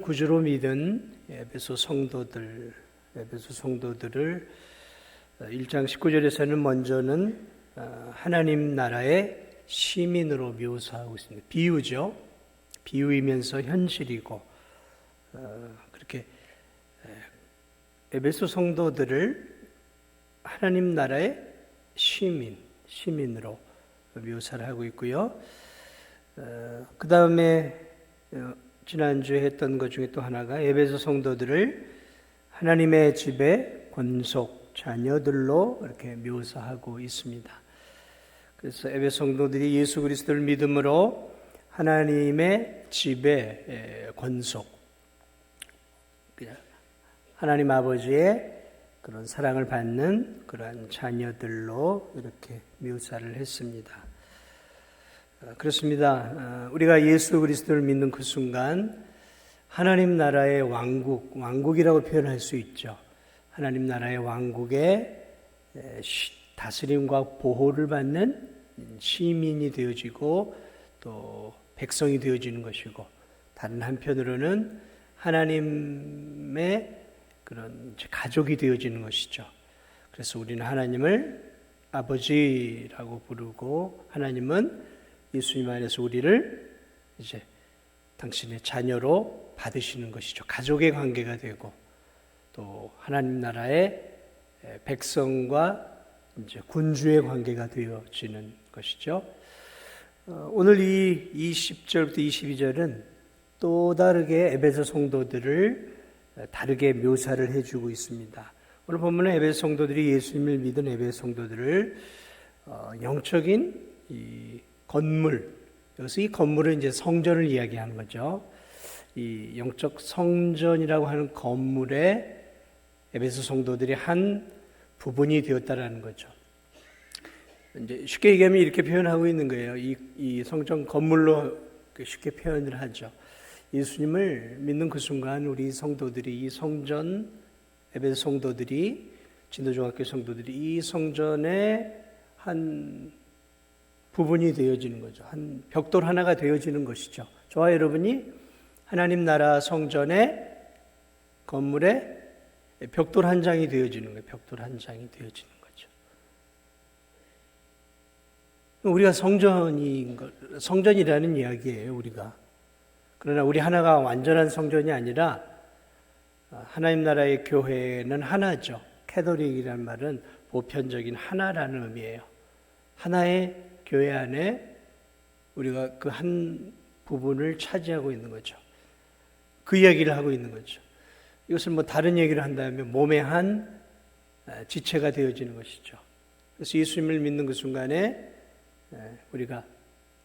구주로 믿은 에베소 성도들을 1장 19절에서는 먼저는 하나님 나라의 시민으로 묘사하고 있습니다. 비유죠. 비유이면서 현실이고, 그렇게 에베소 성도들을 하나님 나라의 시민으로 묘사를 하고 있고요. 그 다음에 지난주에 했던 것 중에 또 하나가 에베소 성도들을 하나님의 집의 권속 자녀들로 이렇게 묘사하고 있습니다. 그래서 에베소 성도들이 예수 그리스도를 믿음으로 하나님의 집의 권속, 하나님 아버지의 그런 사랑을 받는 그러한 자녀들로 이렇게 묘사를 했습니다. 그렇습니다. 우리가 예수 그리스도를 믿는 그 순간 하나님 나라의 왕국이라고 표현할 수 있죠. 하나님 나라의 왕국의 다스림과 보호를 받는 시민이 되어지고 또 백성이 되어지는 것이고, 다른 한편으로는 하나님의 그런 가족이 되어지는 것이죠. 그래서 우리는 하나님을 아버지라고 부르고, 하나님은 예수님 안에서 우리를 이제 당신의 자녀로 받으시는 것이죠. 가족의 관계가 되고, 또 하나님 나라의 백성과 이제 군주의 관계가 되어지는 것이죠. 오늘 이 20절부터 22절은 또 다르게 에베소 성도들을 다르게 묘사를 해주고 있습니다. 오늘 보면 에베소 성도들이 예수님을 믿은 에베소 성도들을 영적인 이 건물, 여기서 이 건물은 이제 성전을 이야기하는 거죠. 이 영적 성전이라고 하는 건물에 에베소 성도들이 한 부분이 되었다라는 거죠. 이제 쉽게 얘기하면 이렇게 표현하고 있는 거예요. 이 성전 건물로 쉽게 표현을 하죠. 예수님을 믿는 그 순간 우리 성도들이 이 성전, 에베소 성도들이, 진도중학교 성도들이 이 성전의 한 부분이 되어지는 거죠. 한 벽돌 하나가 되어지는 것이죠. 저와 여러분이 하나님 나라 성전의 건물에 벽돌 한 장이 되어지는 거예요. 벽돌 한 장이 되어지는 거죠. 우리가 성전이라는 이야기예요, 우리가. 그러나 우리 하나가 완전한 성전이 아니라 하나님 나라의 교회는 하나죠. 캐톨릭이라는 말은 보편적인 하나라는 의미예요. 하나의 교회 안에 우리가 그 한 부분을 차지하고 있는 거죠. 그 이야기를 하고 있는 거죠. 이것을 다른 얘기를 한다면 몸의 한 지체가 되어지는 것이죠. 그래서 예수님을 믿는 그 순간에 우리가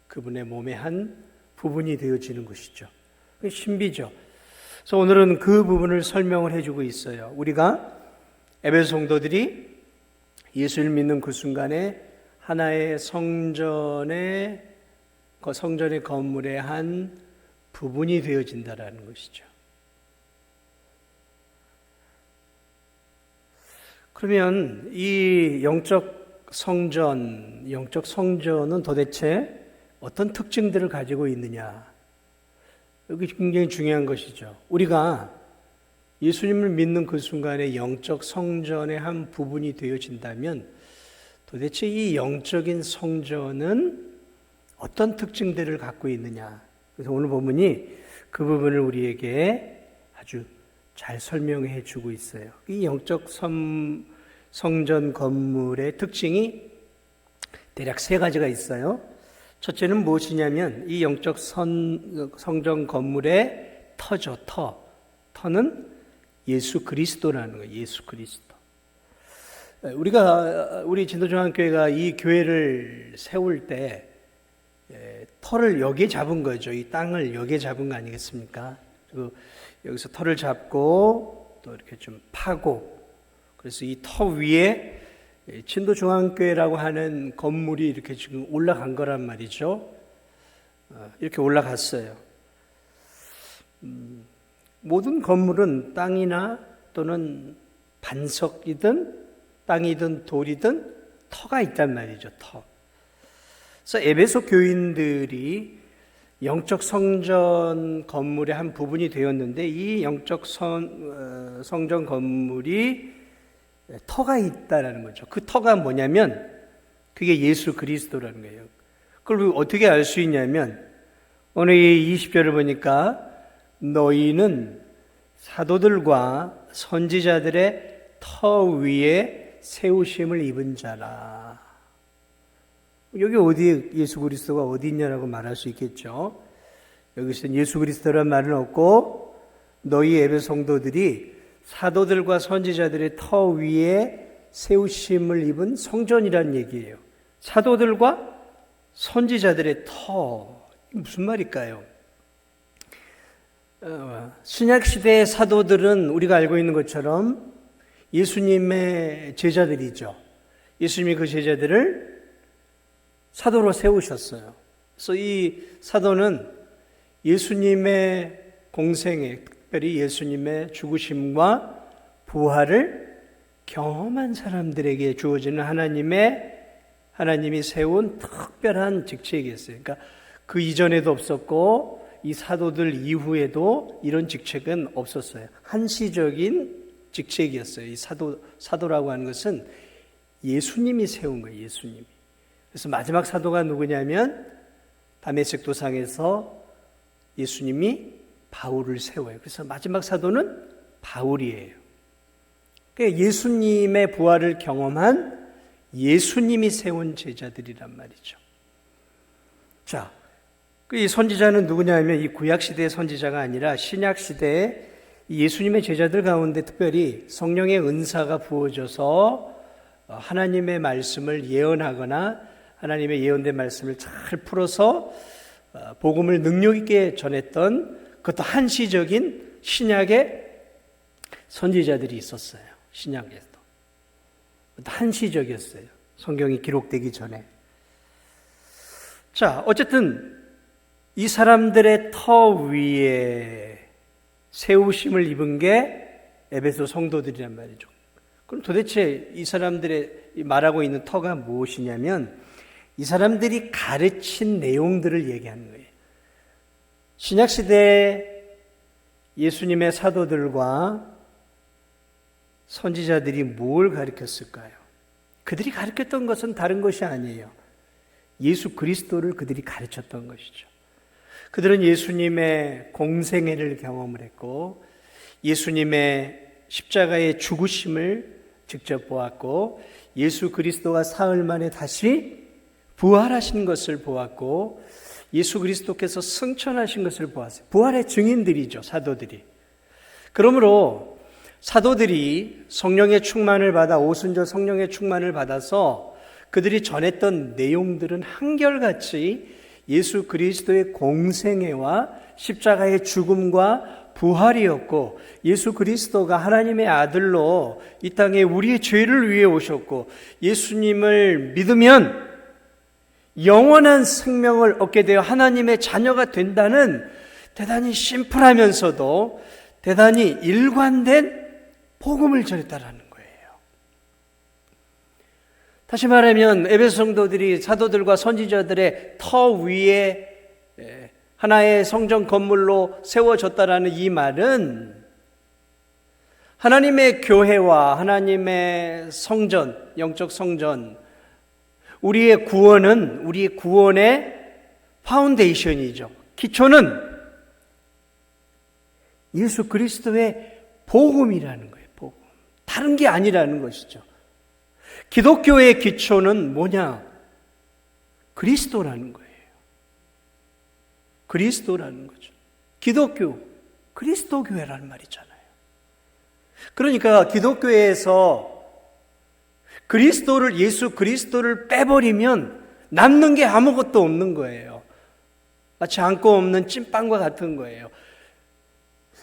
그분의 몸의 한 부분이 되어지는 것이죠. 신비죠. 그래서 오늘은 그 부분을 설명을 해주고 있어요. 우리가 에베소 성도들이 예수를 믿는 그 순간에 하나의 성전의 건물의 한 부분이 되어진다라는 것이죠. 그러면 이 영적 성전은 도대체 어떤 특징들을 가지고 있느냐? 여기 굉장히 중요한 것이죠. 우리가 예수님을 믿는 그 순간에 영적 성전의 한 부분이 되어진다면 도대체 이 영적인 성전은 어떤 특징들을 갖고 있느냐? 그래서 오늘 본문이 그 부분을 우리에게 아주 잘 설명해 주고 있어요. 이 영적 성전 건물의 특징이 대략 세 가지가 있어요. 첫째는 무엇이냐면 이 영적 성전 건물의 터죠. 터는 예수 그리스도라는 거예요. 예수 그리스도. 우리 진도중앙교회가 이 교회를 세울 때 터를 여기에 잡은 거죠. 이 땅을 여기에 잡은 거 아니겠습니까? 그리고 여기서 터를 잡고 또 이렇게 좀 파고, 그래서 이 터 위에 진도중앙교회라고 하는 건물이 이렇게 지금 올라간 거란 말이죠. 이렇게 올라갔어요. 모든 건물은 땅이나 또는 반석이든 땅이든 돌이든 터가 있단 말이죠. 터. 그래서 에베소 교인들이 영적 성전 건물의 한 부분이 되었는데 이 영적 성전 건물이 터가 있다라는 거죠. 그 터가 뭐냐면 그게 예수 그리스도라는 거예요. 그걸 어떻게 알 수 있냐면 오늘 이 20절을 보니까 너희는 사도들과 선지자들의 터 위에 세우심을 입은 자라. 여기 어디에 예수 그리스도가 어디 있냐라고 말할 수 있겠죠. 여기서는 예수 그리스도란 말은 없고 너희 에베소 성도들이 사도들과 선지자들의 터 위에 세우심을 입은 성전이라는 얘기예요. 사도들과 선지자들의 터, 무슨 말일까요? 신약시대의 사도들은 우리가 알고 있는 것처럼 예수님의 제자들이죠. 예수님이 그 제자들을 사도로 세우셨어요. 그래서 이 사도는 예수님의 공생애, 특별히 예수님의 죽으심과 부활을 경험한 사람들에게 주어지는 하나님이 세운 특별한 직책이었어요. 그러니까 그 이전에도 없었고 이 사도들 이후에도 이런 직책은 없었어요. 한시적인 직책이었어요. 이 사도라고 하는 것은 예수님이 세운 거예요. 예수님이. 그래서 마지막 사도가 누구냐면 다메섹 도상에서 예수님이 바울을 세워요. 그래서 마지막 사도는 바울이에요. 그러니까 예수님의 부활을 경험한 예수님이 세운 제자들이란 말이죠. 자, 이 선지자는 누구냐면 이 구약시대의 선지자가 아니라 신약시대의 예수님의 제자들 가운데 특별히 성령의 은사가 부어져서 하나님의 말씀을 예언하거나 하나님의 예언된 말씀을 잘 풀어서 복음을 능력 있게 전했던 그것도 한시적인 신약의 선지자들이 있었어요. 신약에서도. 한시적이었어요. 성경이 기록되기 전에. 자, 어쨌든 이 사람들의 터 위에 세우심을 입은 게 에베소 성도들이란 말이죠. 그럼 도대체 이 사람들의 말하고 있는 터가 무엇이냐면 이 사람들이 가르친 내용들을 얘기하는 거예요. 신약시대에 예수님의 사도들과 선지자들이 뭘 가르쳤을까요? 그들이 가르쳤던 것은 다른 것이 아니에요. 예수 그리스도를 그들이 가르쳤던 것이죠. 그들은 예수님의 공생애를 경험을 했고 예수님의 십자가의 죽으심을 직접 보았고 예수 그리스도가 사흘 만에 다시 부활하신 것을 보았고 예수 그리스도께서 승천하신 것을 보았어요. 부활의 증인들이죠, 사도들이. 그러므로 사도들이 성령의 충만을 받아 오순절 성령의 충만을 받아서 그들이 전했던 내용들은 한결같이 예수 그리스도의 공생애와 십자가의 죽음과 부활이었고 예수 그리스도가 하나님의 아들로 이 땅에 우리의 죄를 위해 오셨고 예수님을 믿으면 영원한 생명을 얻게 되어 하나님의 자녀가 된다는 대단히 심플하면서도 대단히 일관된 복음을 전했다라는 거예요. 다시 말하면 에베소 성도들이 사도들과 선지자들의 터 위에 하나의 성전 건물로 세워졌다라는 이 말은 하나님의 교회와 하나님의 성전, 영적 성전, 우리의 구원의 파운데이션이죠. 기초는 예수 그리스도의 복음이라는 거예요. 복음. 다른 게 아니라는 것이죠. 기독교의 기초는 뭐냐? 그리스도라는 거예요. 그리스도라는 거죠. 기독교, 그리스도 교회라는 말이잖아요. 그러니까 기독교에서 예수 그리스도를 빼버리면 남는 게 아무것도 없는 거예요. 마치 안고 없는 찐빵과 같은 거예요.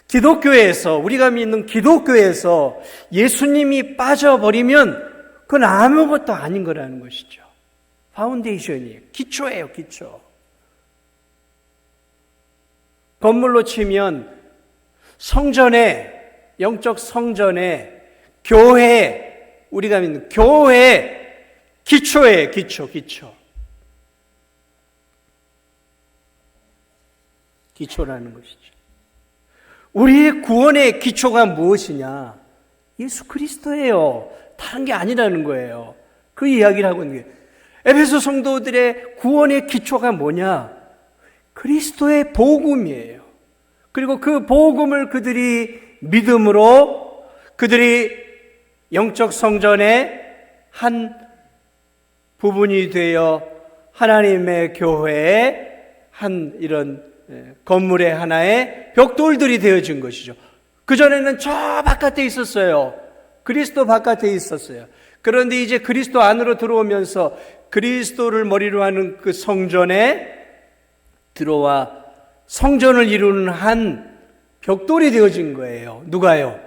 기독교에서, 우리가 믿는 기독교에서 예수님이 빠져버리면 그건 아무것도 아닌 거라는 것이죠. 파운데이션이에요. 기초예요, 기초. 건물로 치면 성전에, 영적 성전에, 교회에, 우리가 믿는 교회의 기초예요, 기초. 기초라는 것이죠. 우리의 구원의 기초가 무엇이냐? 예수 그리스도예요. 다른 게 아니라는 거예요. 그 이야기를 하고 있는 게, 에베소 성도들의 구원의 기초가 뭐냐? 그리스도의 복음이에요. 그리고 그 복음을 그들이 믿음으로 그들이 영적 성전의 한 부분이 되어 하나님의 교회의 한 이런 건물의 하나의 벽돌들이 되어진 것이죠. 그전에는 저 바깥에 있었어요. 그리스도 바깥에 있었어요. 그런데 이제 그리스도 안으로 들어오면서 그리스도를 머리로 하는 그 성전에 들어와 성전을 이루는 한 벽돌이 되어진 거예요. 누가요?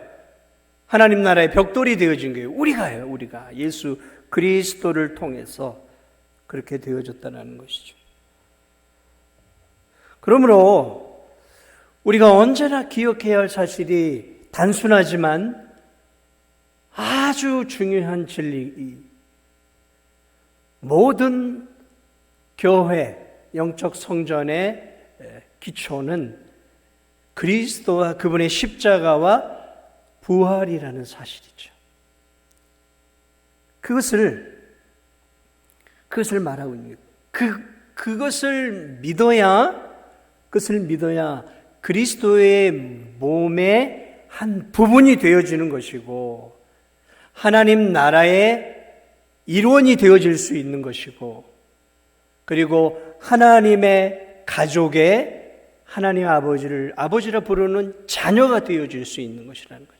하나님 나라의 벽돌이 되어진 거예요. 우리가요. 우리가 예수 그리스도를 통해서 그렇게 되어졌다는 것이죠. 그러므로 우리가 언제나 기억해야 할 사실이 단순하지만 아주 중요한 진리, 모든 교회, 영적 성전의 기초는 그리스도와 그분의 십자가와 부활이라는 사실이죠. 그것을 말하고 있는 거예요. 그것을 믿어야 그리스도의 몸의 한 부분이 되어지는 것이고 하나님 나라의 일원이 되어질 수 있는 것이고 그리고 하나님의 가족의 하나님 아버지라 부르는 자녀가 되어질 수 있는 것이라는 거죠.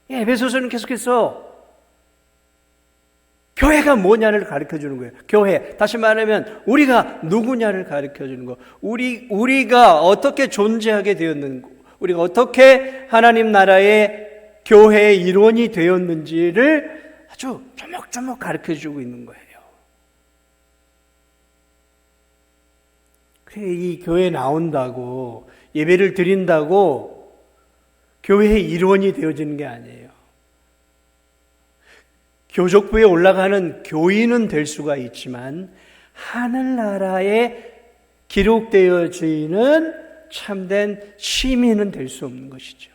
에베소서는 계속해서 교회가 뭐냐를 가르쳐주는 거예요. 교회, 다시 말하면 우리가 누구냐를 가르쳐주는 거. 우리가 어떻게 존재하게 되었는가, 우리가 어떻게 하나님 나라의 교회의 일원이 되었는지를 아주 조목조목 가르쳐주고 있는 거예요. 그래, 이 교회에 나온다고, 예배를 드린다고 교회의 일원이 되어지는 게 아니에요. 교족부에 올라가는 교인은 될 수가 있지만 하늘나라에 기록되어지는 참된 시민은 될 수 없는 것이죠.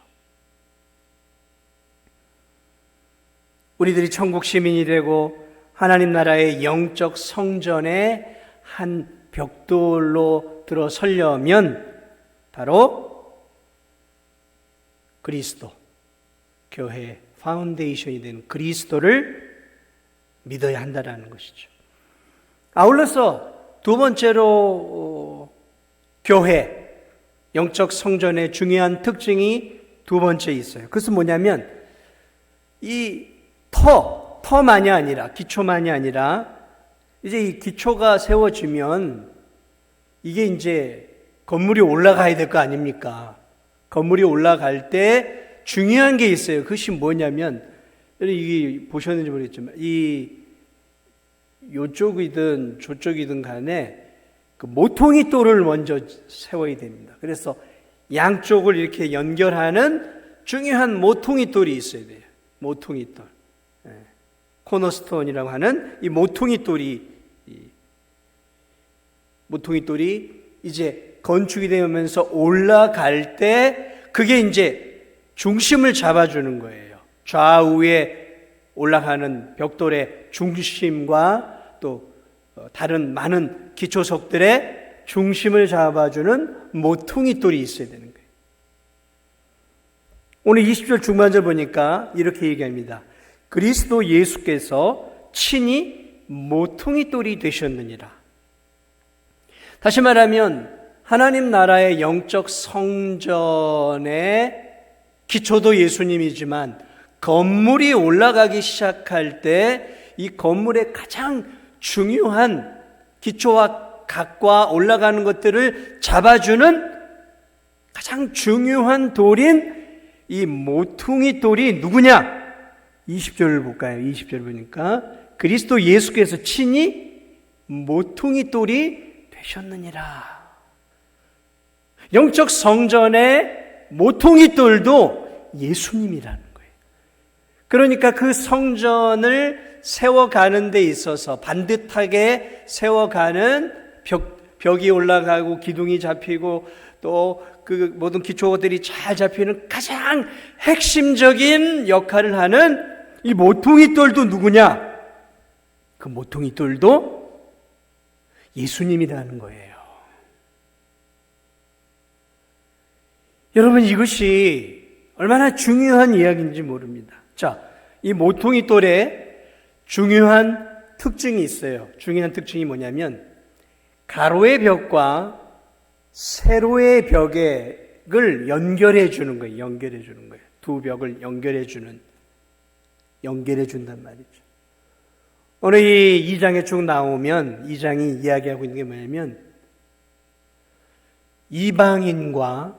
우리들이 천국 시민이 되고 하나님 나라의 영적 성전의 한 벽돌로 들어서려면 바로 그리스도, 교회의 파운데이션이 된 그리스도를 믿어야 한다는 것이죠. 아울러서 두 번째로 교회, 영적 성전의 중요한 특징이 두 번째 있어요. 그것은 뭐냐면 이 터만이 아니라, 기초만이 아니라 이제 이 기초가 세워지면 이게 이제 건물이 올라가야 될 거 아닙니까? 건물이 올라갈 때 중요한 게 있어요. 그것이 뭐냐면, 이게 보셨는지 모르겠지만, 요쪽이든 저쪽이든 간에 그 모퉁이 돌을 먼저 세워야 됩니다. 그래서 양쪽을 이렇게 연결하는 중요한 모퉁이 돌이 있어야 돼요. 모퉁이 돌. 코너스톤이라고 하는 이 모퉁이 돌이 이제 건축이 되면서 올라갈 때 그게 이제 중심을 잡아주는 거예요. 좌우에 올라가는 벽돌의 중심과 또 다른 많은 기초석들의 중심을 잡아주는 모퉁이 돌이 있어야 되는 거예요. 오늘 20절 중반절 보니까 이렇게 얘기합니다. 그리스도 예수께서 친히 모퉁이 돌이 되셨느니라. 다시 말하면 하나님 나라의 영적 성전의 기초도 예수님이지만 건물이 올라가기 시작할 때 이 건물의 가장 중요한 기초와 각과 올라가는 것들을 잡아주는 가장 중요한 돌인 이 모퉁이 돌이 누구냐? 20절을 볼까요? 20절 보니까 그리스도 예수께서 친히 모퉁이 돌이 되셨느니라. 영적 성전의 모퉁이 돌도 예수님이라는 거예요. 그러니까 그 성전을 세워가는 데 있어서 반듯하게 세워가는 벽이 올라가고 기둥이 잡히고 또 그 모든 기초들이 잘 잡히는 가장 핵심적인 역할을 하는 이 모퉁이 돌도 누구냐? 그 모퉁이 돌도 예수님이라는 거예요. 여러분, 이것이 얼마나 중요한 이야기인지 모릅니다. 자, 이 모퉁이 돌에 중요한 특징이 있어요. 중요한 특징이 뭐냐면 가로의 벽과 세로의 벽을 연결해 주는 거예요. 연결해 주는 거예요. 두 벽을 연결해 준단 말이죠. 오늘 이 2장에 쭉 나오면 2장이 이야기하고 있는 게 뭐냐면 이방인과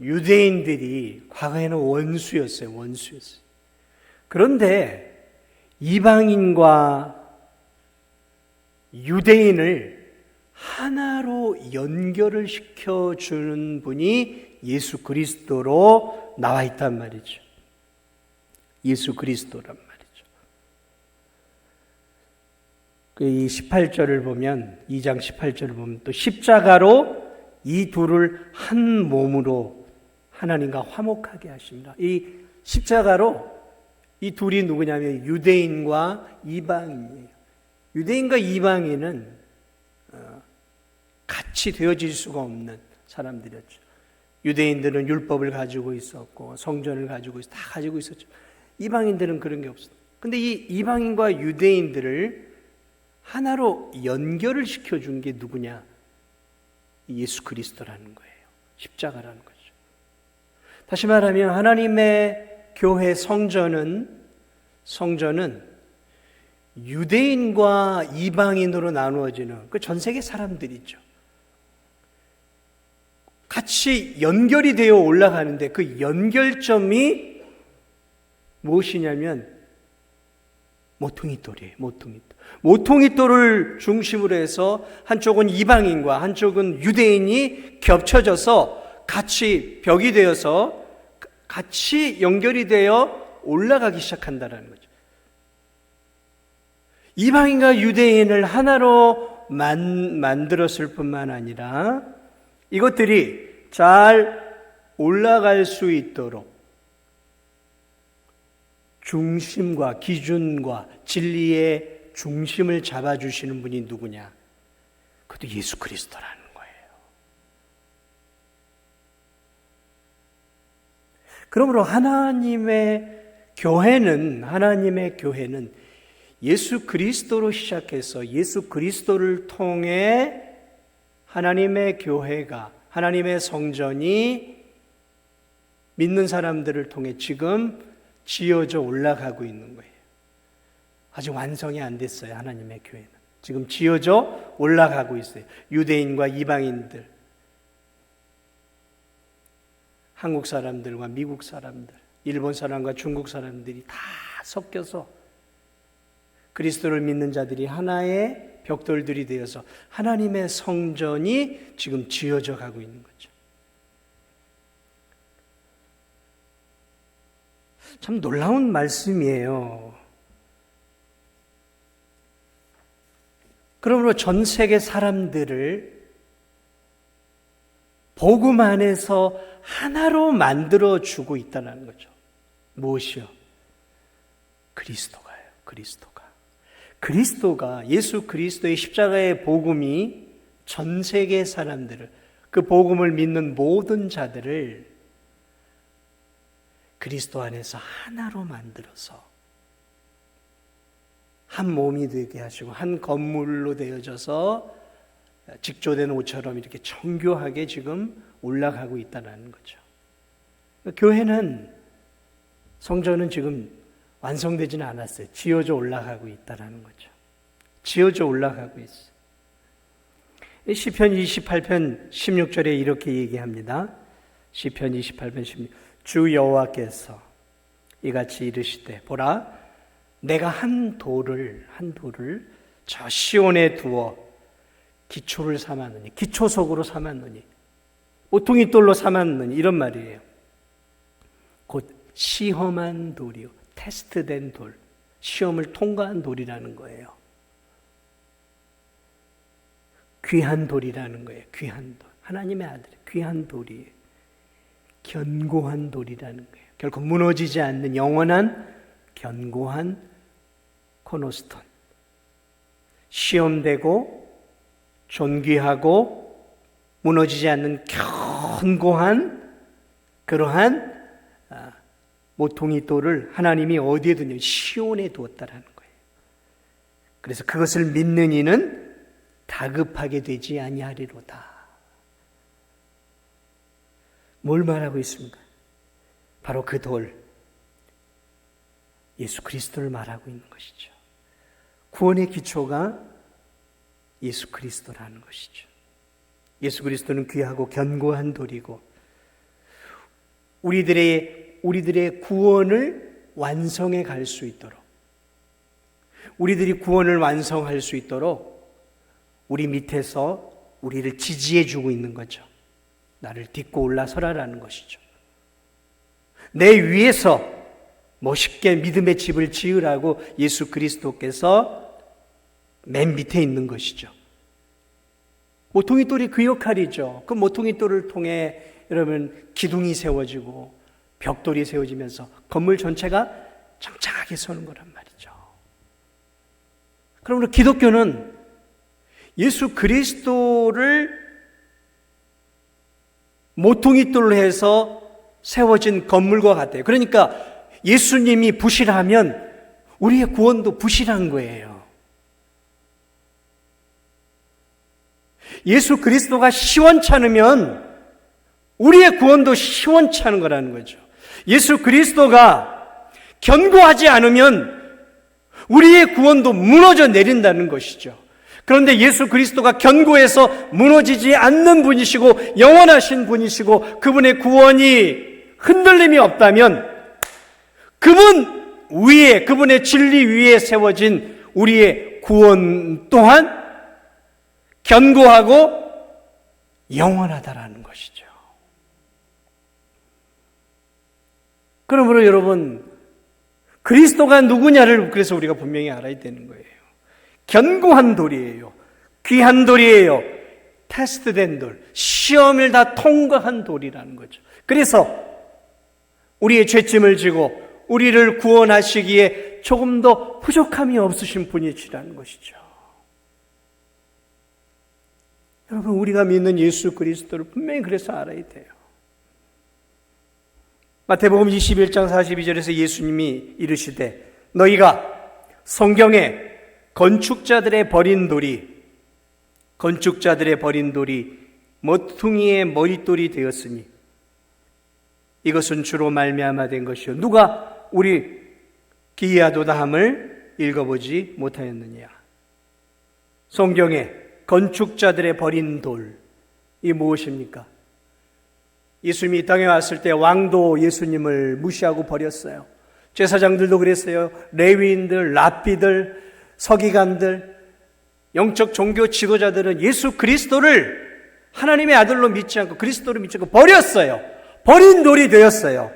유대인들이 과거에는 원수였어요. 그런데 이방인과 유대인을 하나로 연결을 시켜주는 분이 예수 그리스도로 나와 있단 말이죠. 예수 그리스도란 말이죠. 이 18절을 보면, 2장 18절을 보면 또 십자가로 이 둘을 한 몸으로 하나님과 화목하게 하십니다. 이 십자가로 이 둘이 누구냐면 유대인과 이방인이에요. 유대인과 이방인은 같이 되어질 수가 없는 사람들이었죠. 유대인들은 율법을 가지고 있었고 성전을 가지고 다 가지고 있었죠. 이방인들은 그런 게 없어요. 근데 이 이방인과 유대인들을 하나로 연결을 시켜준 게 누구냐? 예수 그리스도라는 거예요. 십자가라는 거죠. 다시 말하면 하나님의 교회 성전은 유대인과 이방인으로 나누어지는 그 전 세계 사람들이죠. 같이 연결이 되어 올라가는데 그 연결점이 무엇이냐면 모퉁이돌이에요. 모퉁이돌을 중심으로 해서 한쪽은 이방인과 한쪽은 유대인이 겹쳐져서 같이 벽이 되어서 같이 연결이 되어 올라가기 시작한다는 거죠. 이방인과 유대인을 하나로 만들었을 뿐만 아니라 이것들이 잘 올라갈 수 있도록 중심과 기준과 진리의 중심을 잡아주시는 분이 누구냐? 그것도 예수 그리스도라는 거예요. 그러므로 하나님의 교회는 예수 그리스도로 시작해서 예수 그리스도를 통해 하나님의 교회가, 하나님의 성전이 믿는 사람들을 통해 지금 지어져 올라가고 있는 거예요. 아직 완성이 안 됐어요. 하나님의 교회는 지금 지어져 올라가고 있어요. 유대인과 이방인들, 한국 사람들과 미국 사람들, 일본 사람과 중국 사람들이 다 섞여서 그리스도를 믿는 자들이 하나의 벽돌들이 되어서 하나님의 성전이 지금 지어져 가고 있는 거죠. 참 놀라운 말씀이에요. 그러므로 전 세계 사람들을 복음 안에서 하나로 만들어 주고 있다는 거죠. 무엇이요? 그리스도가요. 그리스도가 예수 그리스도의 십자가의 복음이 전 세계 사람들을, 그 복음을 믿는 모든 자들을 그리스도 안에서 하나로 만들어서 한 몸이 되게 하시고 한 건물로 되어져서 직조된 옷처럼 이렇게 정교하게 지금 올라가고 있다는 거죠. 교회는, 성전은 지금 완성되지는 않았어요. 지어져 올라가고 있다는 거죠. 지어져 올라가고 있어요. 시편 28편 16절에 이렇게 얘기합니다. 시편 28편 16절. 주 여호와께서 이같이 이르시되 보라, 내가 한 돌을 저 시온에 두어 기초를 삼았느니, 기초석으로 삼았느니, 모퉁이 돌로 삼았느니, 이런 말이에요. 곧 시험한 돌이요, 테스트된 돌, 시험을 통과한 돌이라는 거예요. 귀한 돌이라는 거예요. 귀한 돌. 하나님의 아들, 귀한 돌이에요. 견고한 돌이라는 거예요. 결코 무너지지 않는 영원한 견고한 코너스톤. 시험되고 존귀하고 무너지지 않는 견고한 그러한 모퉁이 돌을 하나님이 어디에 두냐면 시온에 두었다라는 거예요. 그래서 그것을 믿는 이는 다급하게 되지 아니하리로다. 뭘 말하고 있습니까? 바로 그 돌, 예수 그리스도를 말하고 있는 것이죠. 구원의 기초가 예수 그리스도라는 것이죠. 예수 그리스도는 귀하고 견고한 돌이고 우리들의 구원을 완성해 갈 수 있도록, 우리들이 구원을 완성할 수 있도록 우리 밑에서 우리를 지지해 주고 있는 거죠. 나를 딛고 올라서라라는 것이죠. 내 위에서 멋있게 믿음의 집을 지으라고 예수 그리스도께서 맨 밑에 있는 것이죠. 모퉁이 돌이 그 역할이죠. 그 모퉁이 돌을 통해 여러분 기둥이 세워지고 벽돌이 세워지면서 건물 전체가 정착하게 서는 거란 말이죠. 그러므로 기독교는 예수 그리스도를 모퉁이 돌로 해서 세워진 건물과 같아요. 그러니까 예수님이 부실하면 우리의 구원도 부실한 거예요. 예수 그리스도가 시원찮으면 우리의 구원도 시원찮은 거라는 거죠. 예수 그리스도가 견고하지 않으면 우리의 구원도 무너져 내린다는 것이죠. 그런데 예수 그리스도가 견고해서 무너지지 않는 분이시고 영원하신 분이시고 그분의 구원이 흔들림이 없다면 그분 위에, 그분의 진리 위에 세워진 우리의 구원 또한 견고하고 영원하다라는 것이죠. 그러므로 여러분, 그리스도가 누구냐를 그래서 우리가 분명히 알아야 되는 거예요. 견고한 돌이에요. 귀한 돌이에요. 테스트된 돌, 시험을 다 통과한 돌이라는 거죠. 그래서 우리의 죄짐을 지고 우리를 구원하시기에 조금 더 부족함이 없으신 분이시라는 것이죠. 여러분, 우리가 믿는 예수 그리스도를 분명히 그래서 알아야 돼요. 마태복음 21장 42절에서 예수님이 이르시되 너희가 성경에 건축자들의 버린 돌이 모퉁이의 머릿돌이 되었으니 이것은 주로 말미암아 된 것이요 누가 우리 기이하도다함을 읽어보지 못하였느냐. 성경에 건축자들의 버린 돌이 무엇입니까? 예수님이 이 땅에 왔을 때 왕도 예수님을 무시하고 버렸어요. 제사장들도 그랬어요. 레위인들, 랍비들, 서기관들, 영적 종교 지도자들은 예수 그리스도를 하나님의 아들로 믿지 않고 그리스도로 믿지 않고 버렸어요. 버린 돌이 되었어요.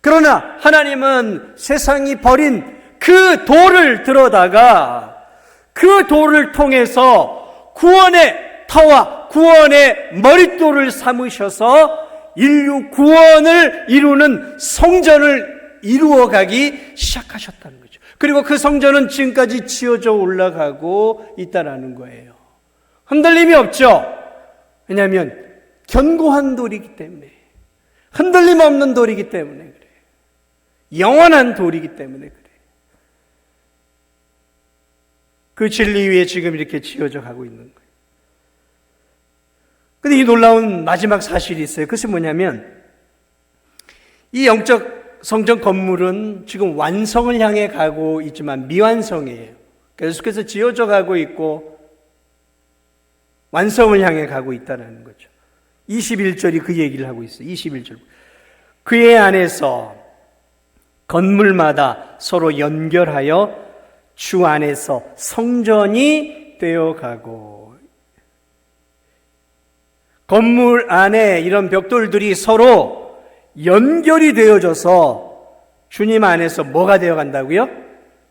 그러나 하나님은 세상이 버린 그 돌을 들어다가 그 돌을 통해서 구원의 터와 구원의 머릿돌을 삼으셔서 인류 구원을 이루는 성전을 이루어가기 시작하셨다는 거죠. 그리고 그 성전은 지금까지 지어져 올라가고 있다는 거예요. 흔들림이 없죠. 왜냐하면 견고한 돌이기 때문에, 흔들림 없는 돌이기 때문에 그래요. 영원한 돌이기 때문에 그래요. 그 진리 위에 지금 이렇게 지어져 가고 있는 거예요. 근데 이 놀라운 마지막 사실이 있어요. 그것이 뭐냐면 이 영적 성전 건물은 지금 완성을 향해 가고 있지만 미완성이에요. 계속해서 지어져 가고 있고 완성을 향해 가고 있다는 거죠. 21절이 그 얘기를 하고 있어요. 21절. 그의 안에서 건물마다 서로 연결하여 주 안에서 성전이 되어가고, 건물 안에 이런 벽돌들이 서로 연결이 되어져서 주님 안에서 뭐가 되어간다고요?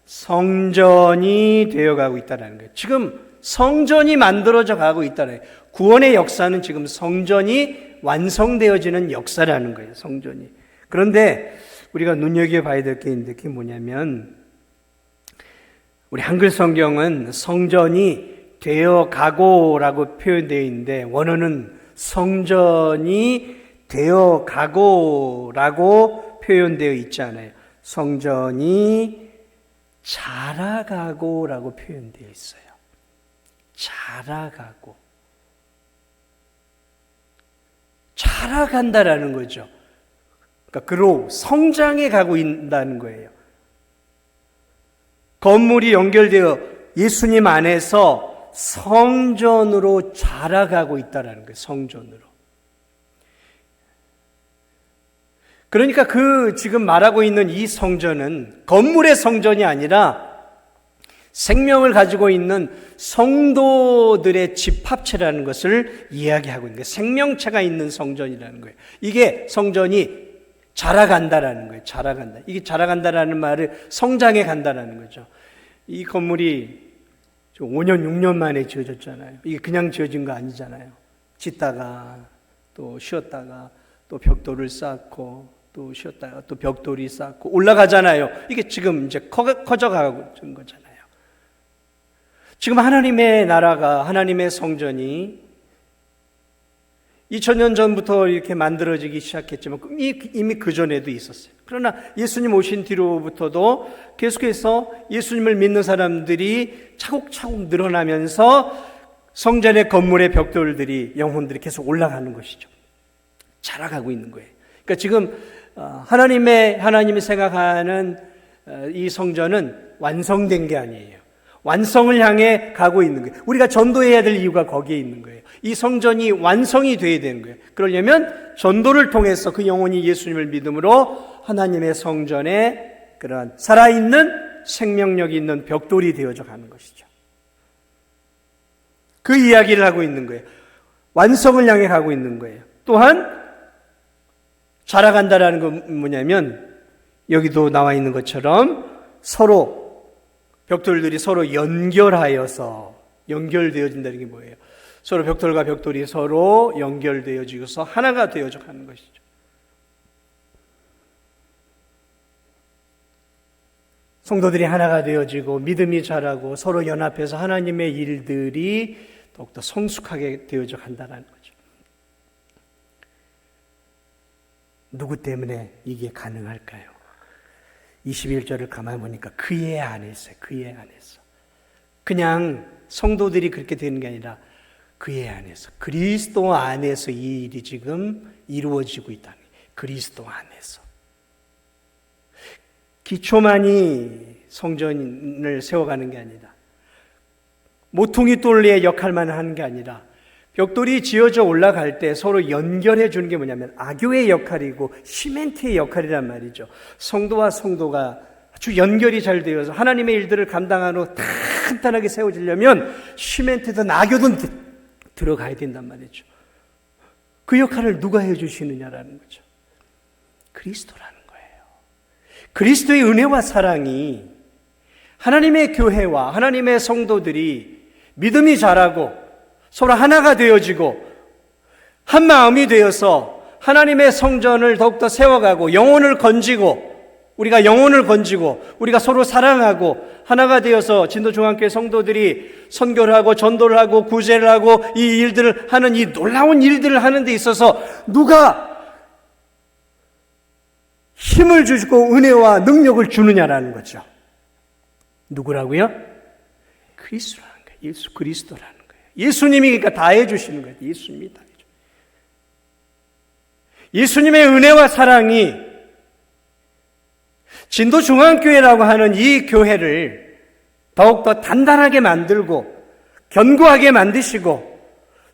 성전이 되어가고 있다는 거예요. 지금 성전이 만들어져 가고 있다는 거예요. 구원의 역사는 지금 성전이 완성되어지는 역사라는 거예요. 성전이. 그런데 우리가 눈여겨봐야 될 게 있는데 그게 뭐냐면 우리 한글 성경은 성전이 되어가고라고 표현되어 있는데 원어는 성전이 되어가고라고 표현되어 있지 않아요. 성전이 자라가고라고 표현되어 있어요. 자라가고. 자라간다라는 거죠. 그러니까 그로 성장해 가고 있다는 거예요. 건물이 연결되어 예수님 안에서 성전으로 자라가고 있다는 거예요. 성전으로. 그러니까 그 지금 말하고 있는 이 성전은 건물의 성전이 아니라 생명을 가지고 있는 성도들의 집합체라는 것을 이야기하고 있는 거예요. 생명체가 있는 성전이라는 거예요. 이게 성전이 자라간다라는 거예요. 자라간다. 이게 자라간다라는 말을 성장해 간다라는 거죠. 이 건물이 5년, 6년 만에 지어졌잖아요. 이게 그냥 지어진 거 아니잖아요. 짓다가 또 쉬었다가 또 벽돌을 쌓고 또 쉬었다가 또 벽돌이 쌓고 올라가잖아요. 이게 지금 이제 커져가고 있는 거잖아요. 지금 하나님의 나라가, 하나님의 성전이 2000년 전부터 이렇게 만들어지기 시작했지만 이미 그 전에도 있었어요. 그러나 예수님 오신 뒤로부터도 계속해서 예수님을 믿는 사람들이 차곡차곡 늘어나면서 성전의 건물의 벽돌들이, 영혼들이 계속 올라가는 것이죠. 자라가고 있는 거예요. 그러니까 지금 하나님이 생각하는 이 성전은 완성된 게 아니에요. 완성을 향해 가고 있는 거예요. 우리가 전도해야 될 이유가 거기에 있는 거예요. 이 성전이 완성이 되어야 되는 거예요. 그러려면 전도를 통해서 그 영혼이 예수님을 믿음으로 하나님의 성전에 그러한 살아있는 생명력이 있는 벽돌이 되어져 가는 것이죠. 그 이야기를 하고 있는 거예요. 완성을 향해 가고 있는 거예요. 또한 자라간다라는 건 뭐냐면 여기도 나와 있는 것처럼 서로 벽돌들이 서로 연결하여서 연결되어진다는 게 뭐예요? 서로 벽돌과 벽돌이 서로 연결되어지고서 하나가 되어져 가는 것이죠. 성도들이 하나가 되어지고 믿음이 자라고 서로 연합해서 하나님의 일들이 더욱더 성숙하게 되어져 간다는 거죠. 누구 때문에 이게 가능할까요? 21절을 가만히 보니까 그의 안에서, 그의 안에서. 그냥 성도들이 그렇게 되는 게 아니라 그의 안에서, 그리스도 안에서 이 일이 지금 이루어지고 있다는 거예요. 그리스도 안에서. 기초만이 성전을 세워가는 게 아니라 모퉁이 돌리의 역할만 하는 게 아니라 벽돌이 지어져 올라갈 때 서로 연결해 주는 게 뭐냐면 아교의 역할이고 시멘트의 역할이란 말이죠. 성도와 성도가 아주 연결이 잘 되어서 하나님의 일들을 감당하는 탄탄하게 세워지려면 시멘트든 아교든 들어가야 된단 말이죠. 그 역할을 누가 해주시느냐라는 거죠. 그리스도라는 거예요. 그리스도의 은혜와 사랑이 하나님의 교회와 하나님의 성도들이 믿음이 자라고 서로 하나가 되어지고 한 마음이 되어서 하나님의 성전을 더욱더 세워가고 영혼을 건지고 우리가 서로 사랑하고 하나가 되어서 진도중앙교회 성도들이 선교를 하고 전도를 하고 구제를 하고 이 일들을 하는 이 놀라운 일들을 하는 데 있어서 누가 힘을 주시고 은혜와 능력을 주느냐라는 거죠. 누구라고요? 그리스도라는 거예요. 예수 그리스도라는 거예요. 예수님이 그러니까 다 해주시는 거예요. 예수님이 다 해주시는 거예요. 예수님의 은혜와 사랑이 진도중앙교회라고 하는 이 교회를 더욱더 단단하게 만들고 견고하게 만드시고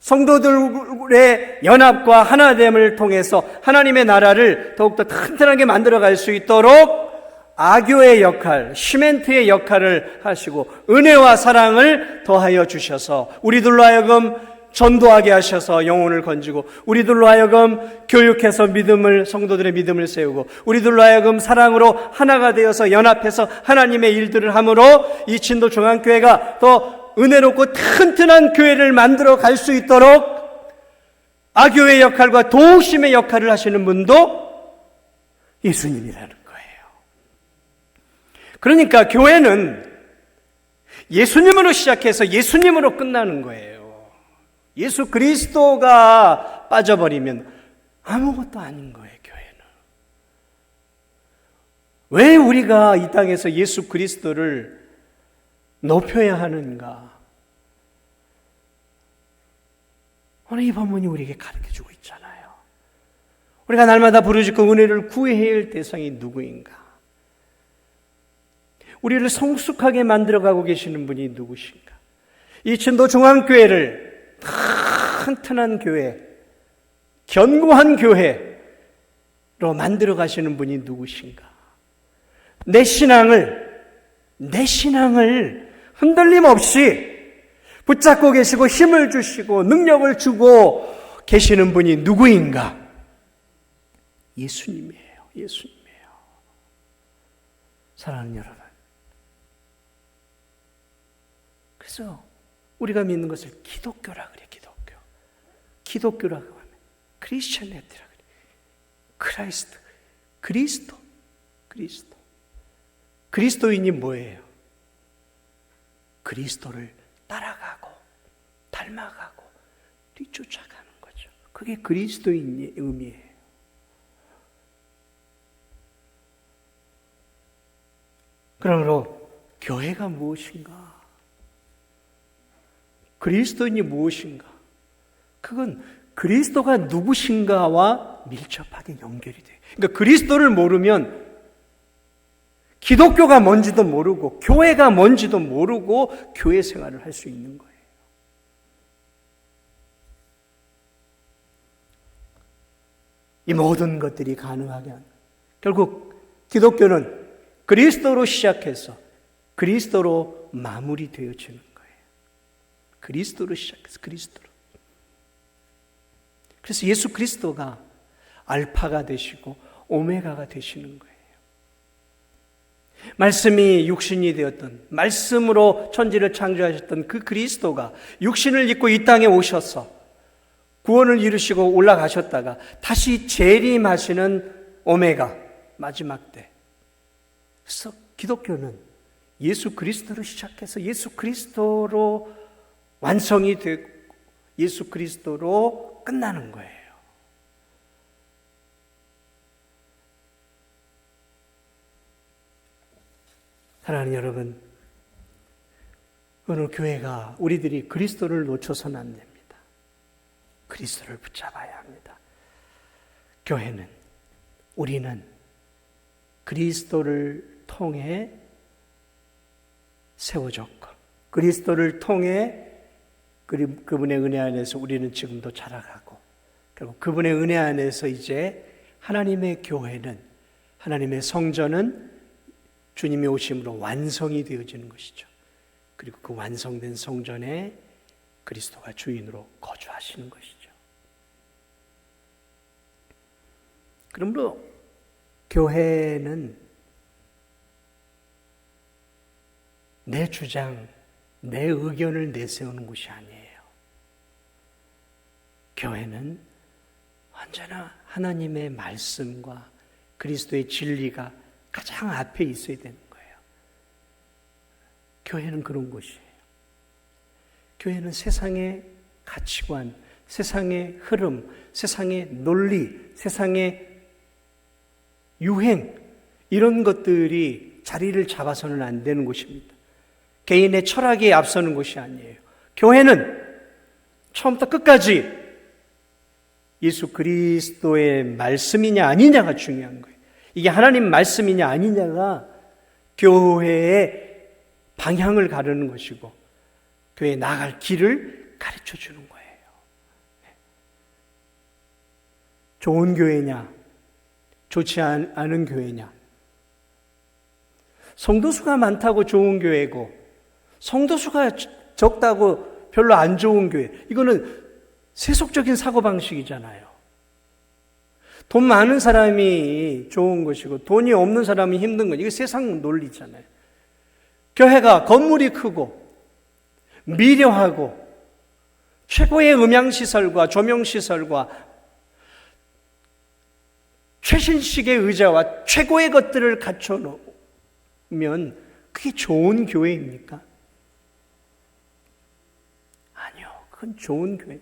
성도들의 연합과 하나됨을 통해서 하나님의 나라를 더욱더 튼튼하게 만들어갈 수 있도록 아교의 역할, 시멘트의 역할을 하시고 은혜와 사랑을 더하여 주셔서 우리들로 하여금 전도하게 하셔서 영혼을 건지고 우리들로 하여금 교육해서 성도들의 믿음을 세우고 우리들로 하여금 사랑으로 하나가 되어서 연합해서 하나님의 일들을 함으로 이 진도중앙교회가 더 은혜롭고 튼튼한 교회를 만들어 갈 수 있도록 아교의 역할과 도우심의 역할을 하시는 분도 예수님이라는 거예요. 그러니까 교회는 예수님으로 시작해서 예수님으로 끝나는 거예요. 예수 그리스도가 빠져버리면 아무것도 아닌 거예요, 교회는. 왜 우리가 이 땅에서 예수 그리스도를 높여야 하는가? 오늘 이 본문이 우리에게 가르쳐주고 있잖아요. 우리가 날마다 부르짖고 은혜를 구해야 할 대상이 누구인가? 우리를 성숙하게 만들어가고 계시는 분이 누구신가? 이 진도 중앙교회를 튼튼한 교회, 견고한 교회로 만들어 가시는 분이 누구신가? 내 신앙을 흔들림 없이 붙잡고 계시고 힘을 주시고 능력을 주고 계시는 분이 누구인가? 예수님이에요. 예수님이에요. 사랑하는 여러분, 그래서 우리가 믿는 것을 기독교라 그래. 기독교라고 하면 크리스천네트라 그래. 크라이스트, 그리스도. 그리스도인이 뭐예요? 그리스도를 따라가고 닮아가고 뒤쫓아가는 거죠. 그게 그리스도인의 의미예요. 그러므로 교회가 무엇인가? 그리스도인이 무엇인가? 그건 그리스도가 누구신가와 밀접하게 연결이 돼요. 그러니까 그리스도를 모르면 기독교가 뭔지도 모르고 교회가 뭔지도 모르고 교회 생활을 할 수 있는 거예요. 이 모든 것들이 가능하게 하는, 결국 기독교는 그리스도로 시작해서 그리스도로 마무리되어지는 거예요. 그리스도로 시작해서 그리스도로. 그래서 예수 그리스도가 알파가 되시고 오메가가 되시는 거예요. 말씀이 육신이 되었던, 말씀으로 천지를 창조하셨던 그 그리스도가 육신을 입고 이 땅에 오셔서 구원을 이루시고 올라가셨다가 다시 재림하시는 오메가, 마지막 때. 그래서 기독교는 예수 그리스도로 시작해서 예수 그리스도로 완성이 되고 예수 그리스도로 끝나는 거예요. 사랑하는 여러분, 오늘 교회가 우리들이 그리스도를 놓쳐서는 안 됩니다. 그리스도를 붙잡아야 합니다. 교회는, 우리는 그리스도를 통해 세워졌고 그리스도를 통해 그분의 은혜 안에서 우리는 지금도 자라가고, 결국 그분의 은혜 안에서 이제 하나님의 교회는, 하나님의 성전은 주님의 오심으로 완성이 되어지는 것이죠. 그리고 그 완성된 성전에 그리스도가 주인으로 거주하시는 것이죠. 그러므로 교회는 내 주장, 내 의견을 내세우는 곳이 아니에요. 교회는 언제나 하나님의 말씀과 그리스도의 진리가 가장 앞에 있어야 되는 거예요. 교회는 그런 곳이에요. 교회는 세상의 가치관, 세상의 흐름, 세상의 논리, 세상의 유행, 이런 것들이 자리를 잡아서는 안 되는 곳입니다. 개인의 철학에 앞서는 곳이 아니에요. 교회는 처음부터 끝까지 예수 그리스도의 말씀이냐 아니냐가 중요한 거예요. 이게 하나님 말씀이냐 아니냐가 교회의 방향을 가르는 것이고 교회에 나아갈 길을 가르쳐 주는 거예요. 좋은 교회냐, 좋지 않은 교회냐. 성도수가 많다고 좋은 교회고 성도수가 적다고 별로 안 좋은 교회, 이거는 세속적인 사고방식이잖아요. 돈 많은 사람이 좋은 것이고 돈이 없는 사람이 힘든 것, 이게 세상 논리잖아요. 교회가 건물이 크고 미려하고 최고의 음향시설과 조명시설과 최신식의 의자와 최고의 것들을 갖춰놓으면 그게 좋은 교회입니까? 아니요, 그건 좋은 교회.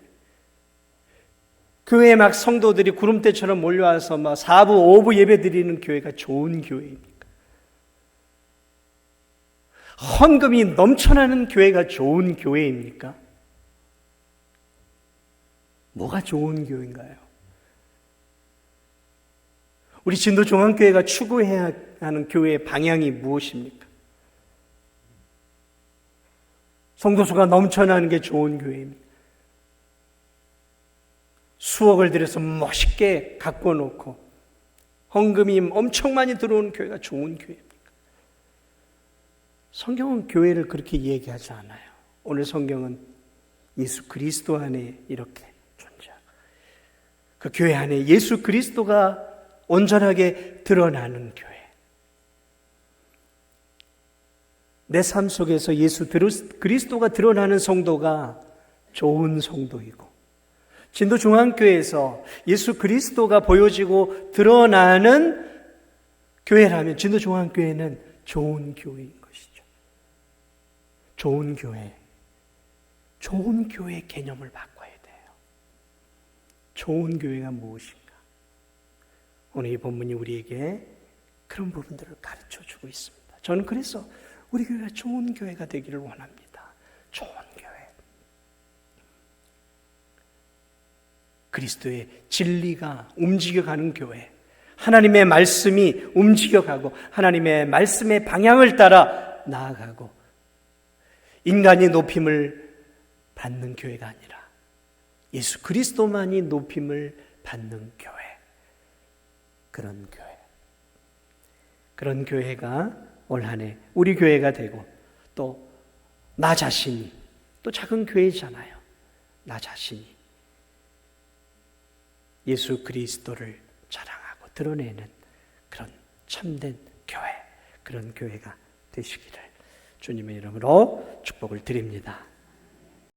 교회에 막 성도들이 구름대처럼 몰려와서 막 4부, 5부 예배 드리는 교회가 좋은 교회입니까? 헌금이 넘쳐나는 교회가 좋은 교회입니까? 뭐가 좋은 교회인가요? 우리 진도중앙교회가 추구해야 하는 교회의 방향이 무엇입니까? 성도수가 넘쳐나는 게 좋은 교회입니다. 수억을 들여서 멋있게 가꿔 놓고 헌금이 엄청 많이 들어오는 교회가 좋은 교회입니까? 성경은 교회를 그렇게 얘기하지 않아요. 오늘 성경은 예수 그리스도 안에 이렇게 존재하고 그 교회 안에 예수 그리스도가 온전하게 드러나는 교회. 내 삶 속에서 예수 그리스도가 드러나는 성도가 좋은 성도이고, 진도중앙교회에서 예수 그리스도가 보여지고 드러나는 교회라면 진도중앙교회는 좋은 교회인 것이죠. 좋은 교회. 좋은 교회의 개념을 바꿔야 돼요. 좋은 교회가 무엇인가? 오늘 이 본문이 우리에게 그런 부분들을 가르쳐 주고 있습니다. 저는 그래서 우리 교회가 좋은 교회가 되기를 원합니다. 좋은 교회. 그리스도의 진리가 움직여가는 교회. 하나님의 말씀이 움직여가고 하나님의 말씀의 방향을 따라 나아가고 인간이 높임을 받는 교회가 아니라 예수 그리스도만이 높임을 받는 교회. 그런 교회. 그런 교회가 올 한 해 우리 교회가 되고 또 나 자신이 또 작은 교회잖아요. 나 자신이 예수 그리스도를 자랑하고 드러내는 그런 참된 교회, 그런 교회가 되시기를 주님의 이름으로 축복을 드립니다.